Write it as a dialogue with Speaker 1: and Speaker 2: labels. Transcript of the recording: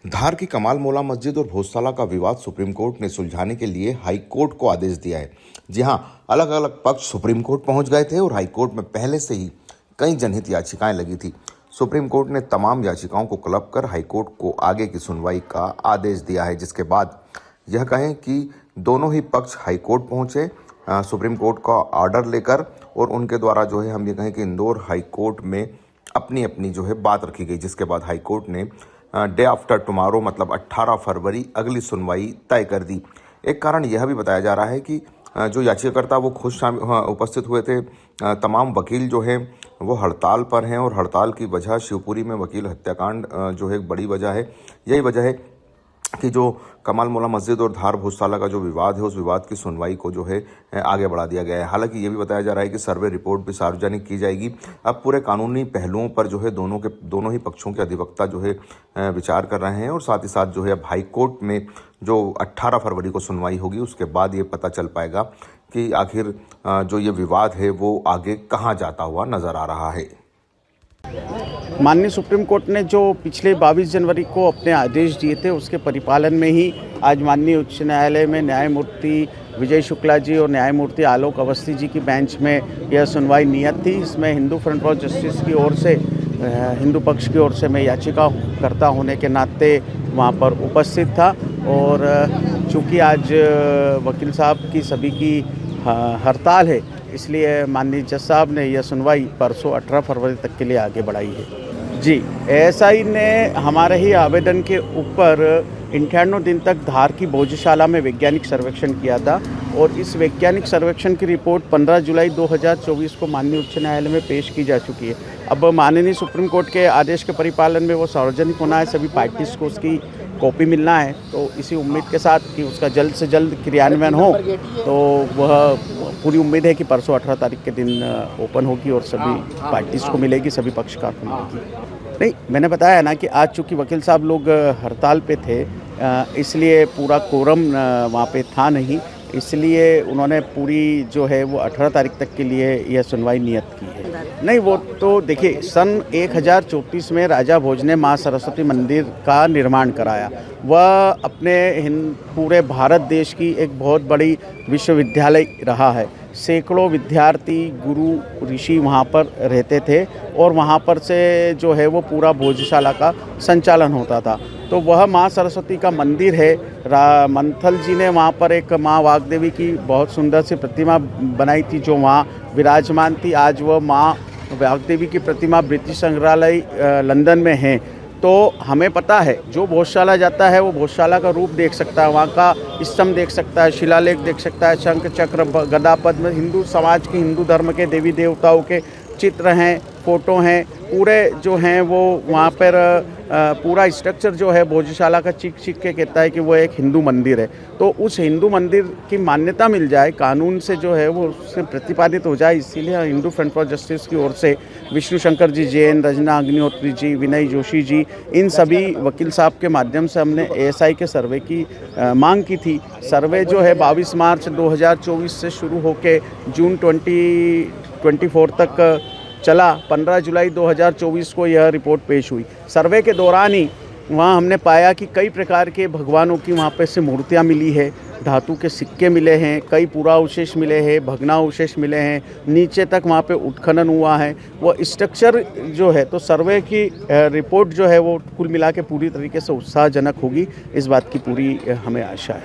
Speaker 1: धार की कमाल मौला मस्जिद और भोजशाला का विवाद सुप्रीम कोर्ट ने सुलझाने के लिए हाई कोर्ट को आदेश दिया है। जी हां, अलग अलग पक्ष सुप्रीम कोर्ट पहुंच गए थे और हाई कोर्ट में पहले से ही कई जनहित याचिकाएं लगी थी। सुप्रीम कोर्ट ने तमाम याचिकाओं को क्लब कर हाई कोर्ट को आगे की सुनवाई का आदेश दिया है, जिसके बाद यह कहें कि दोनों ही पक्ष हाई कोर्ट पहुंचे सुप्रीम कोर्ट का ऑर्डर लेकर, और उनके द्वारा जो है हम ये कहें कि इंदौर हाई कोर्ट में अपनी अपनी जो है बात रखी गई, जिसके बाद हाई कोर्ट ने डे आफ्टर टुमारो मतलब 18 फरवरी अगली सुनवाई तय कर दी। एक कारण यह भी बताया जा रहा है कि जो याचिकाकर्ता वो खुद उपस्थित हुए थे। तमाम वकील जो हैं वो हड़ताल पर हैं, और हड़ताल की वजह शिवपुरी में वकील हत्याकांड जो है एक बड़ी वजह है। यही वजह है कि जो कमाल मौला मस्जिद और धार भोजशाला का जो विवाद है, उस विवाद की सुनवाई को जो है आगे बढ़ा दिया गया है। हालांकि ये भी बताया जा रहा है कि सर्वे रिपोर्ट भी सार्वजनिक की जाएगी। अब पूरे कानूनी पहलुओं पर जो है दोनों ही पक्षों के अधिवक्ता जो है विचार कर रहे हैं, और साथ ही साथ जो है अब हाई कोर्ट में जो 18 फरवरी को सुनवाई होगी, उसके बाद ये पता चल पाएगा कि आखिर जो ये विवाद है वो आगे कहाँ जाता हुआ नजर आ रहा है।
Speaker 2: माननीय सुप्रीम कोर्ट ने जो पिछले 22 जनवरी को अपने आदेश दिए थे, उसके परिपालन में ही आज माननीय उच्च न्यायालय में न्यायमूर्ति विजय शुक्ला जी और न्यायमूर्ति आलोक अवस्थी जी की बेंच में यह सुनवाई नियत थी। इसमें हिंदू फ्रंट फॉर जस्टिस की ओर से, हिंदू पक्ष की ओर से मैं याचिकाकर्ता होने के नाते वहाँ पर उपस्थित था, और चूँकि आज वकील साहब की सभी की हड़ताल है, इसलिए माननीय जज साहब ने यह सुनवाई परसों 18 फरवरी तक के लिए आगे बढ़ाई है। जी, एएसआई ने हमारे ही आवेदन के ऊपर 98 दिन तक धार की भोजशाला में वैज्ञानिक सर्वेक्षण किया था, और इस वैज्ञानिक सर्वेक्षण की रिपोर्ट 15 जुलाई 2024 को माननीय उच्च न्यायालय में पेश की जा चुकी है। अब माननीय सुप्रीम कोर्ट के आदेश के परिपालन में वो सार्वजनिक होना है, सभी पार्टीज़ को उसकी कॉपी मिलना है। तो इसी उम्मीद के साथ कि उसका जल्द से जल्द क्रियान्वयन हो, तो वह पूरी उम्मीद है कि परसों 18 तारीख के दिन ओपन होगी और सभी पार्टीज़ को मिलेगी, सभी पक्षकार को मिलेगी। नहीं, मैंने बताया ना कि आज चूँकि वकील साहब लोग हड़ताल पे थे, इसलिए पूरा कोरम वहाँ पे था नहीं, इसलिए उन्होंने पूरी जो है वो 18 तारीख तक के लिए यह सुनवाई नियत की है। नहीं, वो तो देखिए, सन 1034 में राजा भोज ने माँ सरस्वती मंदिर का निर्माण कराया। वह अपने पूरे भारत देश की एक बहुत बड़ी विश्वविद्यालय रहा है। सैकड़ों विद्यार्थी, गुरु, ऋषि वहाँ पर रहते थे, और वहाँ पर से जो है वो पूरा भोजशाला का संचालन होता था। तो वह माँ सरस्वती का मंदिर है। मंथल जी ने वहाँ पर एक माँ वाग्देवी की बहुत सुंदर सी प्रतिमा बनाई थी, जो वहाँ विराजमान थी। आज वह माँ वाग्देवी की प्रतिमा ब्रिटिश संग्रहालय लंदन में है। तो हमें पता है, जो भोजशाला जाता है वो भोजशाला का रूप देख सकता है, वहाँ का स्तंभ देख सकता है, शिलालेख देख सकता है, शंख चक्र गदा पद्म, हिंदू समाज की, हिंदू धर्म के देवी देवताओं के चित्र हैं, फ़ोटो हैं, पूरे जो हैं वो वहाँ पर पूरा स्ट्रक्चर जो है भोजशाला का चीख के कहता है कि वो एक हिंदू मंदिर है। तो उस हिंदू मंदिर की मान्यता मिल जाए, कानून से जो है वो उससे प्रतिपादित हो जाए, इसीलिए हिंदू फ्रंट फॉर जस्टिस की ओर से विष्णु शंकर जी जैन, रजना अग्निहोत्री जी, विनय जोशी जी, इन सभी वकील साहब के माध्यम से हमने एएसआई के सर्वे की मांग की थी। सर्वे जो है 22 मार्च 2024 से शुरू होकर जून 2024 तक चला। 15 जुलाई 2024 को यह रिपोर्ट पेश हुई। सर्वे के दौरान ही वहाँ हमने पाया कि कई प्रकार के भगवानों की वहाँ पे से मूर्तियाँ मिली है, धातु के सिक्के मिले हैं, कई पुरावशेष मिले हैं, भग्नावशेष मिले हैं, नीचे तक वहाँ पे उत्खनन हुआ है। वो स्ट्रक्चर जो है, तो सर्वे की रिपोर्ट जो है वो कुल मिला के पूरी तरीके से उत्साहजनक होगी, इस बात की पूरी हमें आशा है।